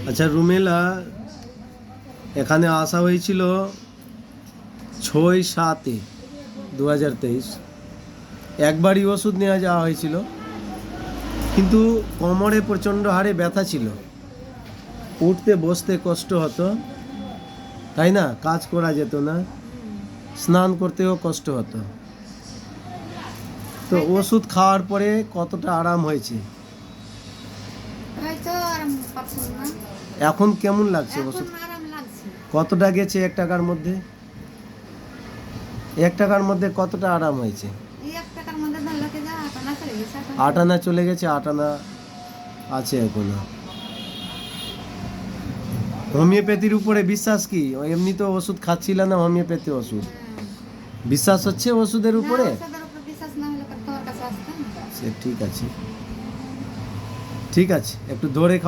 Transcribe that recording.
আচ্ছা রুমেলা, এখানে আসা হয়েছিল 6/7/2023। একবারই ওষুধ নেওয়া যাওয়া হয়েছিল, কিন্তু কোমরে প্রচণ্ড হারে ব্যথা ছিল, উঠতে বসতে কষ্ট হতো, তাই না? কাজ করা যেত না, স্নান করতেও কষ্ট হতো। তো ওষুধ খাওয়ার পরে কতটা আরাম হয়েছে? এখন কেমন লাগছে ওষুধ? কতটা গেছে 1 টাকার মধ্যে? 1 টাকার মধ্যে কতটা আরাম হয়েছে? 8 আনা চলে গেছে, 8 আনা আছে এখনো। হোমিওপ্যাথির উপরে বিশ্বাস কি? এমনি তো ওষুধ খাচ্ছিল না, হোমিওপ্যাথি ওষুধ বিশ্বাস হচ্ছে ওষুধের উপরে? সে ঠিক আছে, ঠিক আছে, একটু ধরে